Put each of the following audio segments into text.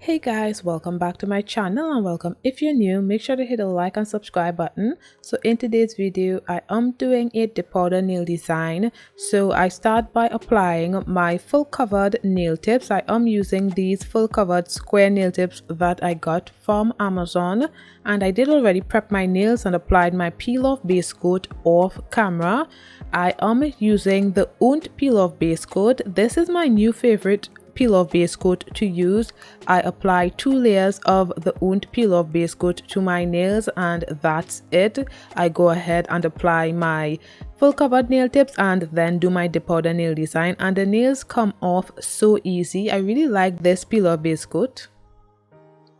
Hey guys, welcome back to my channel and welcome if you're new. Make sure to hit the like and subscribe button. So in today's video I am doing a dip powder nail design. So I start by applying my full covered nail tips. I am using these full covered square nail tips that I got from Amazon, and I did already prep my nails and applied my peel off base coat off camera. I am using the Owned peel off base coat. This is my new favorite peel off base coat to use. I apply 2 layers of the Owned peel off base coat to my nails and that's it. I go ahead and apply my full covered nail tips and then do my dip powder nail design, and the nails come off so easy. I really like this peel off base coat.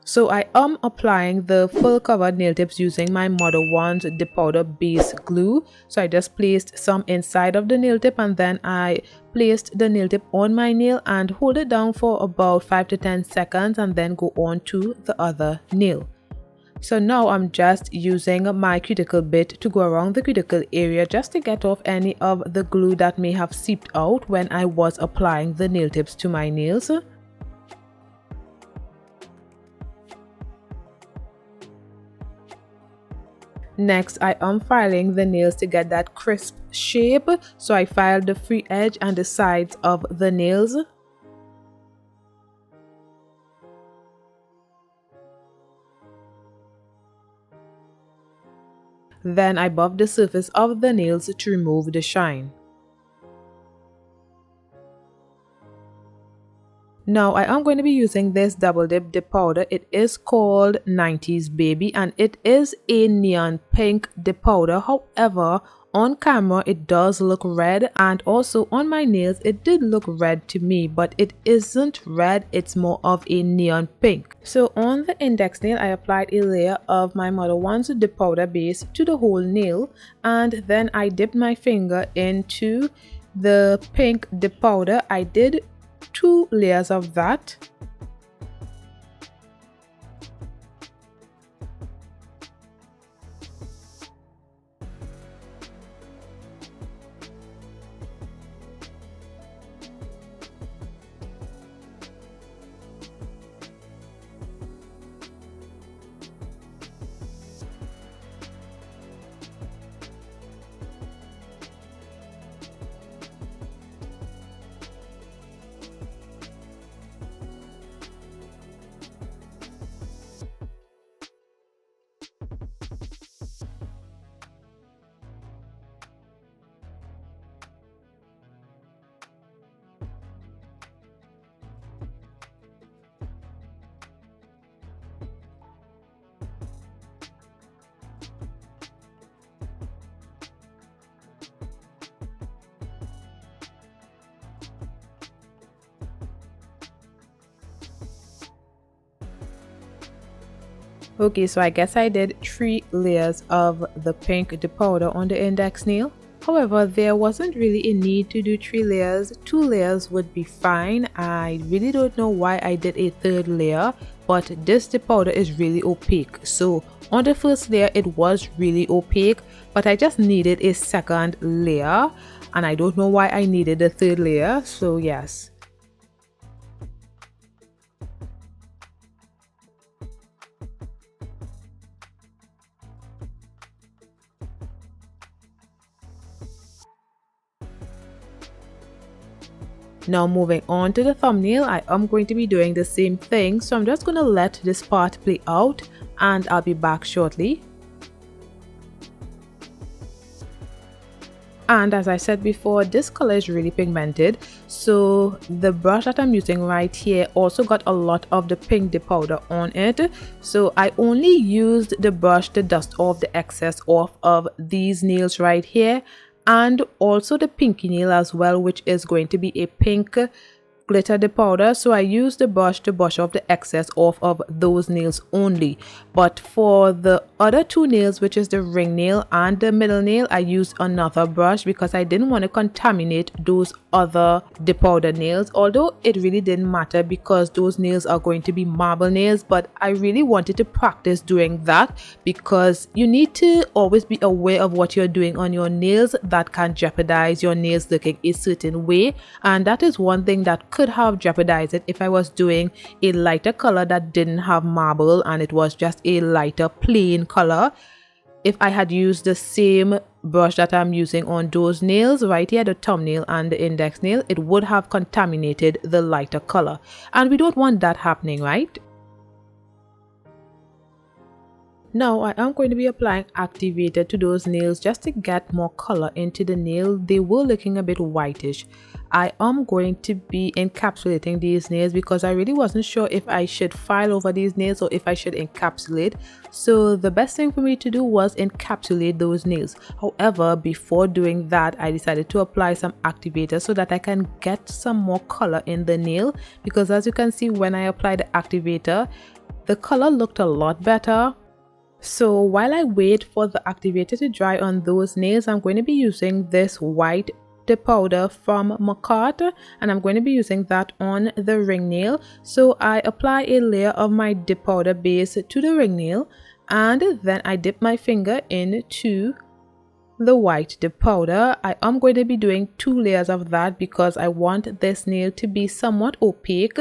So I am applying the full covered nail tips using my Model 1's dip powder base glue. So I just placed some inside of the nail tip and then I placed the nail tip on my nail and hold it down for about 5 to 10 seconds and then go on to the other nail. So now I'm just using my cuticle bit to go around the cuticle area just to get off any of the glue that may have seeped out when I was applying the nail tips to my nails. Next, I am filing the nails to get that crisp shape. So I filed the free edge and the sides of the nails. Then I buffed the surface of the nails to remove the shine. Now I am going to be using this double dip powder. It is called 90s Baby and it is a neon pink dip powder. However, on camera it does look red, and also on my nails it did look red to me, but it isn't red, it's more of a neon pink. So on the index nail I applied a layer of my Model 1's dip powder base to the whole nail, and then I dipped my finger into the pink dip powder. I did 2 layers of that. Okay, so I guess I did 3 layers of the pink dip powder on the index nail. However, there wasn't really a need to do 3 layers. 2 layers would be fine. I really don't know why I did a 3rd layer, but this dip powder is really opaque. So on the first layer it was really opaque, but I just needed a 2nd layer and I don't know why I needed a 3rd layer. So yes. Now moving on to the thumbnail, I am going to be doing the same thing, so I'm just going to let this part play out and I'll be back shortly. And as I said before, this color is really pigmented, so the brush that I'm using right here also got a lot of the pink dip powder on it. So I only used the brush to dust off the excess off of these nails right here, and also the pinky nail as well, which is going to be a pink glitter dip powder. So I used the brush to brush off the excess off of those nails only, but for the other 2 nails, which is the ring nail and the middle nail, I used another brush because I didn't want to contaminate those other dip powder nails, although it really didn't matter because those nails are going to be marble nails. But I really wanted to practice doing that because you need to always be aware of what you're doing on your nails that can jeopardize your nails looking a certain way, and that is one thing that could could have jeopardized it if I was doing a lighter color that didn't have marble and it was just a lighter plain color. If I had used the same brush that I'm using on those nails right here, the thumbnail and the index nail, it would have contaminated the lighter color. And we don't want that happening, right? Now I am going to be applying activator to those nails just to get more color into the nail. They were looking a bit whitish. I am going to be encapsulating these nails because I really wasn't sure if I should file over these nails or if I should encapsulate. So the best thing for me to do was encapsulate those nails. However, before doing that, I decided to apply some activator so that I can get some more color in the nail, because as you can see, when I applied the activator, the color looked a lot better. So while I wait for the activator to dry on those nails, I'm going to be using this white dip powder from Macart, and I'm going to be using that on the ring nail. So I apply a layer of my dip powder base to the ring nail, and then I dip my finger into the white dip powder. I am going to be doing 2 layers of that because I want this nail to be somewhat opaque.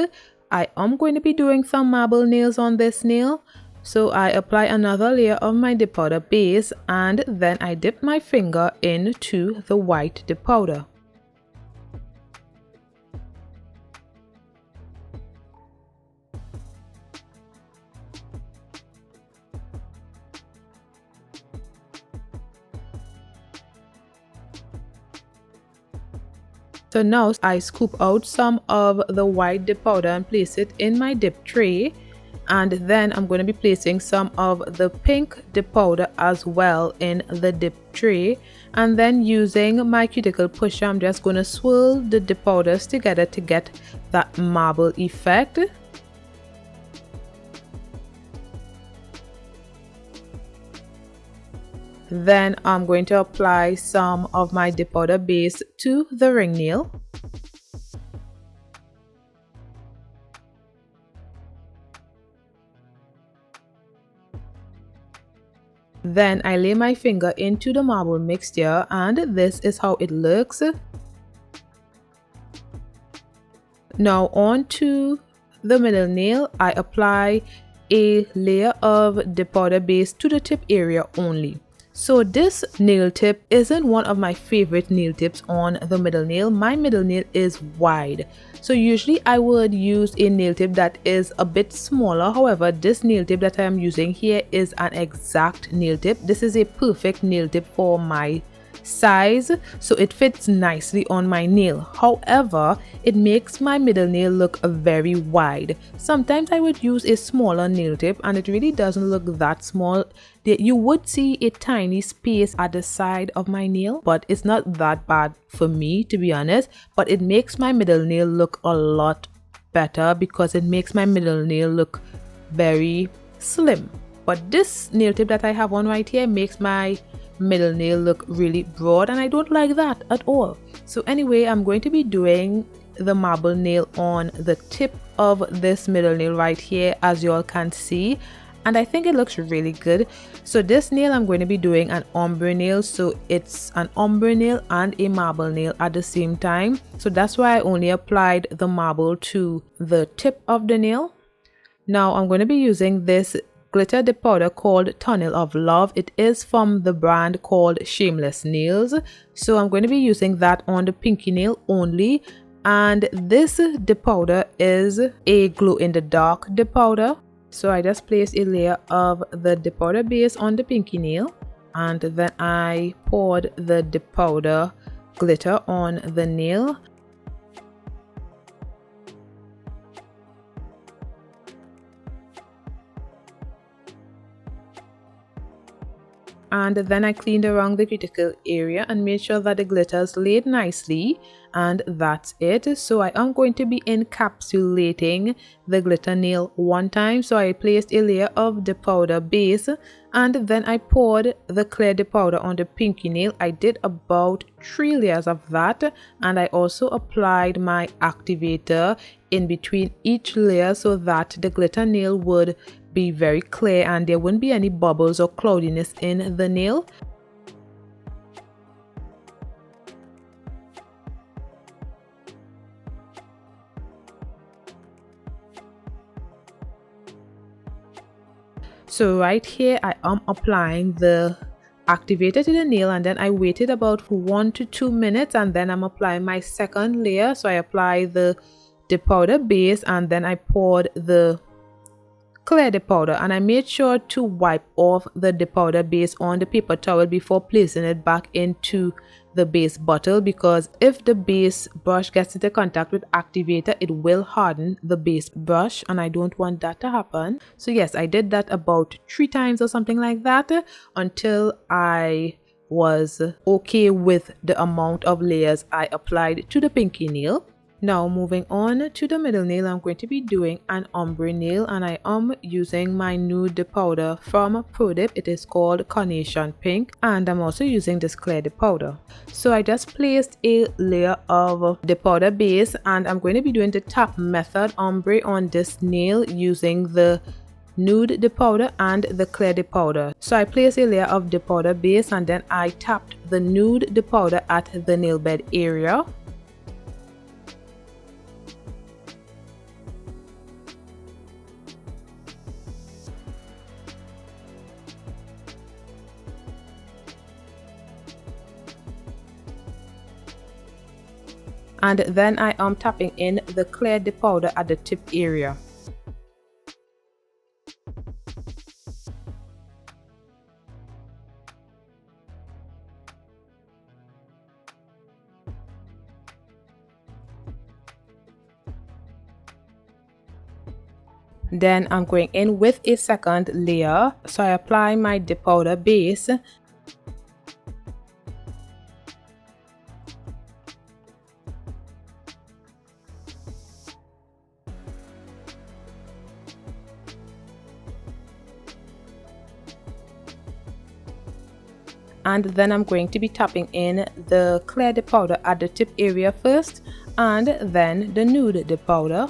I am going to be doing some marble nails on this nail. So I apply another layer of my dip powder base, and then I dip my finger into the white dip powder. So now I scoop out some of the white dip powder and place it in my dip tray. And then I'm going to be placing some of the pink dip powder as well in the dip tray. And then using my cuticle pusher, I'm just going to swirl the dip powders together to get that marble effect. Then I'm going to apply some of my dip powder base to the ring nail. Then I lay my finger into the marble mixture, and this is how it looks. Now on to the middle nail, I apply a layer of dip powder base to the tip area only. So this nail tip isn't one of my favorite nail tips on the middle nail. My middle nail is wide. So usually I would use a nail tip that is a bit smaller. However, this nail tip that I am using here is an exact nail tip. This is a perfect nail tip for my size, so it fits nicely on my nail. However, it makes my middle nail look very wide. Sometimes I would use a smaller nail tip and it really doesn't look that small. You would see a tiny space at the side of my nail, but it's not that bad for me, to be honest. But it makes my middle nail look a lot better because it makes my middle nail look very slim. But this nail tip that I have on right here makes my middle nail look really broad, and I don't like that at all. So anyway, I'm going to be doing the marble nail on the tip of this middle nail right here, as you all can see, and I think it looks really good. So this nail I'm going to be doing an ombre nail, so it's an ombre nail and a marble nail at the same time. So that's why I only applied the marble to the tip of the nail. Now I'm going to be using this glitter dip powder called Tunnel of Love. It is from the brand called Shameless Nails. So I'm going to be using that on the pinky nail only. And this dip powder is a glow in the dark dip powder. So I just placed a layer of the dip powder base on the pinky nail, and then I poured the dip powder glitter on the nail. And then I cleaned around the cuticle area and made sure that the glitters laid nicely, and that's it. So I am going to be encapsulating the glitter nail one time. So I placed a layer of the powder base, and then I poured the clear dip powder on the pinky nail. I did about 3 layers of that, and I also applied my activator in between each layer so that the glitter nail would be very clear and there wouldn't be any bubbles or cloudiness in the nail. So right here I am applying the activator to the nail, and then I waited about 1 to 2 minutes, and then I'm applying my second layer. So I apply the dip powder base, and then I poured the clear dip powder, and I made sure to wipe off the dip powder base on the paper towel before placing it back into the base bottle, because if the base brush gets into contact with activator, it will harden the base brush, and I don't want that to happen. So yes, I did that about 3 times or something like that until I was okay with the amount of layers I applied to the pinky nail. Now moving on to the middle nail, I'm going to be doing an ombre nail, and I am using my nude dip powder from ProDip. It is called Carnation Pink, and I'm also using this clear dip powder. So I just placed a layer of dip powder base, and I'm going to be doing the tap method ombre on this nail using the nude dip powder and the clear dip powder. So I placed a layer of dip powder base, and then I tapped the nude dip powder at the nail bed area. And then I am tapping in the clear dip powder at the tip area. Then I'm going in with a second layer. So I apply my dip powder base, and then I'm going to be tapping in the clear dip powder at the tip area first, and then the nude dip powder.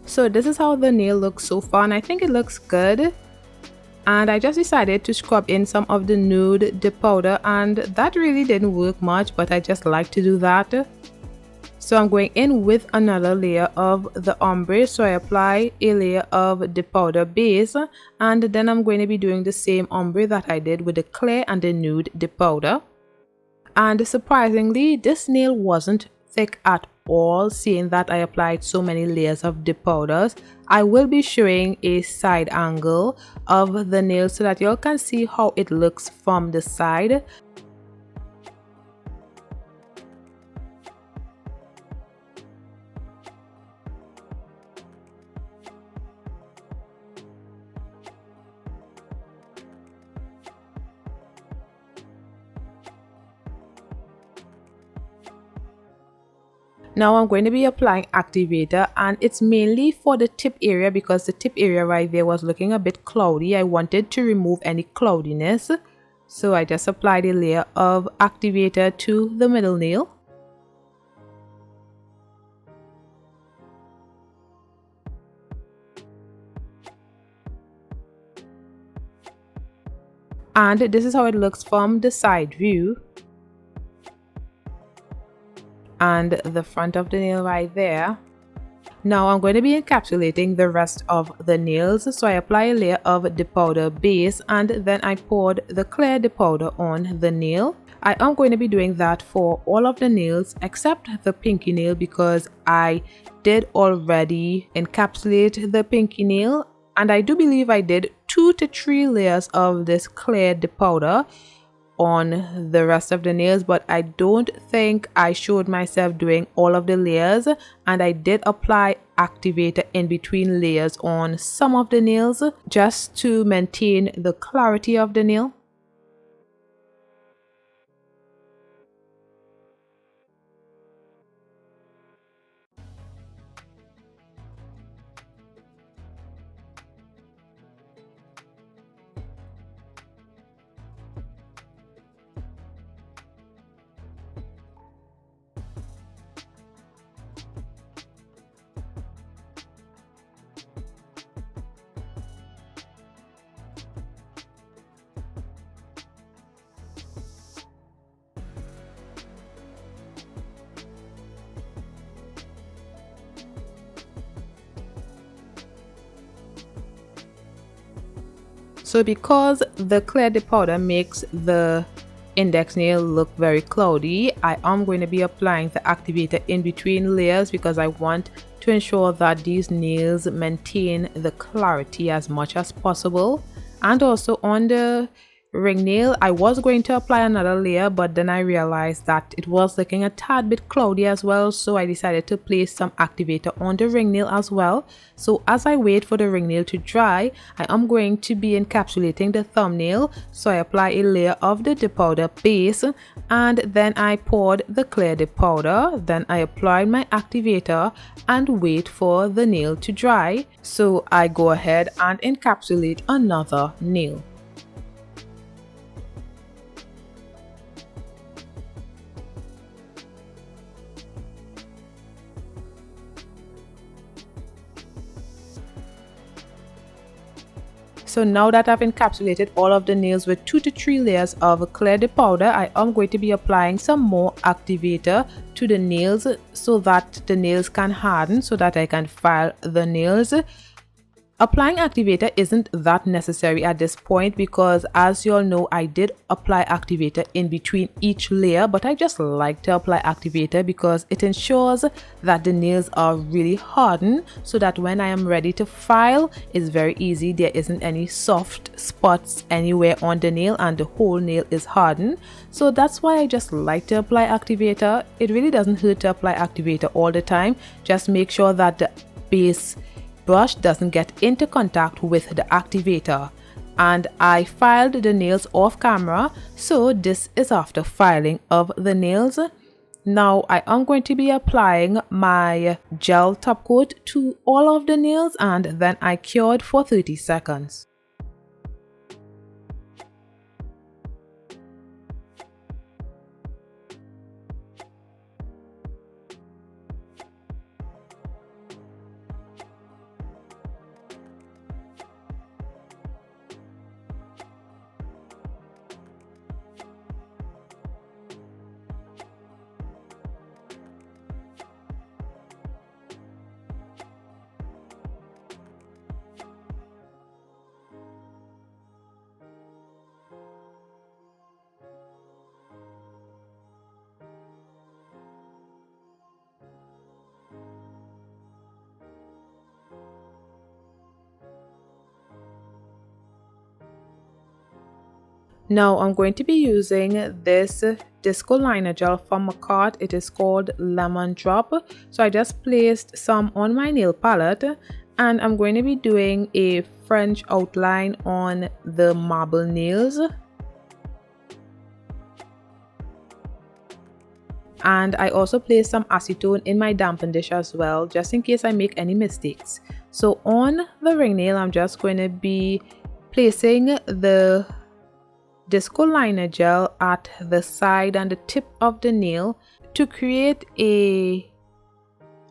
So this is how the nail looks so far, and I think it looks good. And I just decided to scrub in some of the nude dip powder, and that really didn't work much, but I just like to do that. So I'm going in with another layer of the ombre. So I apply a layer of dip powder base, and then I'm going to be doing the same ombre that I did with the clear and the nude dip powder. And surprisingly, this nail wasn't thick at all, seeing that I applied so many layers of dip powders. I will be showing a side angle of the nail so that y'all can see how it looks from the side. Now I'm going to be applying activator, and it's mainly for the tip area because the tip area right there was looking a bit cloudy. I wanted to remove any cloudiness, so I just applied a layer of activator to the middle nail. And this is how it looks from the side view. And the front of the nail right there. Now I'm going to be encapsulating the rest of the nails, so I apply a layer of dip powder base, and then I poured the clear dip powder on the nail. I am going to be doing that for all of the nails except the pinky nail, because I did already encapsulate the pinky nail, and I do believe I did 2 to 3 layers of this clear dip powder on the rest of the nails, but I don't think I showed myself doing all of the layers, and I did apply activator in between layers on some of the nails just to maintain the clarity of the nail. So because the clear dip powder makes the index nail look very cloudy, I am going to be applying the activator in between layers because I want to ensure that these nails maintain the clarity as much as possible. And also on the ring nail, I was going to apply another layer, but then I realized that it was looking a tad bit cloudy as well, so I decided to place some activator on the ring nail as well. So as I wait for the ring nail to dry, I am going to be encapsulating the thumbnail. So I apply a layer of the dip powder base, and then I poured the clear dip powder, then I applied my activator and wait for the nail to dry. So I go ahead and encapsulate another nail. So now that I've encapsulated all of the nails with 2 to 3 layers of clear dip powder, I am going to be applying some more activator to the nails so that the nails can harden, so that I can file the nails. Applying activator isn't that necessary at this point because, as you all know, I did apply activator in between each layer, but I just like to apply activator because it ensures that the nails are really hardened, so that when I am ready to file, it's very easy. There isn't any soft spots anywhere on the nail and the whole nail is hardened. So that's why I just like to apply activator. It really doesn't hurt to apply activator all the time. Just make sure that the base brush doesn't get into contact with the activator. And I filed the nails off camera, so this is after filing of the nails. Now I am going to be applying my gel top coat to all of the nails, and then I cured for 30 seconds. Now I'm going to be using this disco liner gel from Macart. It is called Lemon Drop. So I just placed some on my nail palette, and I'm going to be doing a French outline on the marble nails. And I also placed some acetone in my dampen dish as well, just in case I make any mistakes. So on the ring nail, I'm just going to be placing the disco liner gel at the side and the tip of the nail to create a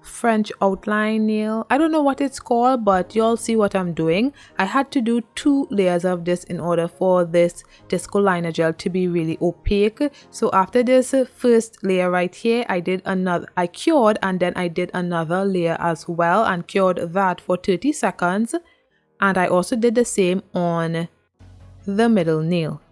French outline nail. I don't know what it's called, but you'll see what I'm doing. I had to do 2 layers of this in order for this disco liner gel to be really opaque. So after this first layer right here, I cured, and then I did another layer as well and cured that for 30 seconds. And I also did the same on the middle nail.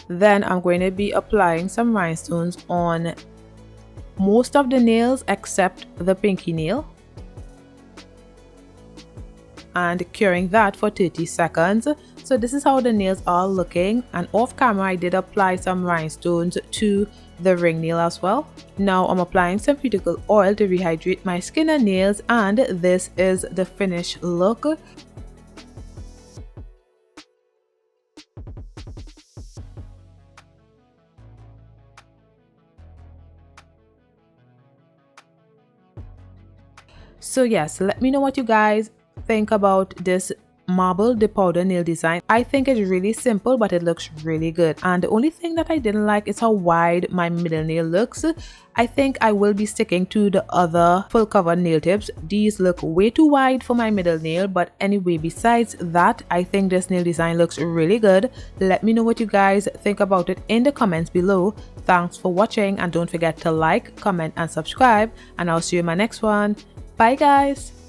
Then I'm going to be applying some rhinestones on most of the nails except the pinky nail, and curing that for 30 seconds. So this is how the nails are looking, and off camera I did apply some rhinestones to the ring nail as well. Now I'm applying some cuticle oil to rehydrate my skin and nails, and this is the finished look. So yes, let me know what you guys think about this marble depowder nail design. I think it's really simple, but it looks really good. And the only thing that I didn't like is how wide my middle nail looks. I think I will be sticking to the other full cover nail tips. These look way too wide for my middle nail, but anyway, besides that, I think this nail design looks really good. Let me know what you guys think about it in the comments below. Thanks for watching, and don't forget to like, comment and subscribe, and I'll see you in my next one. Bye guys.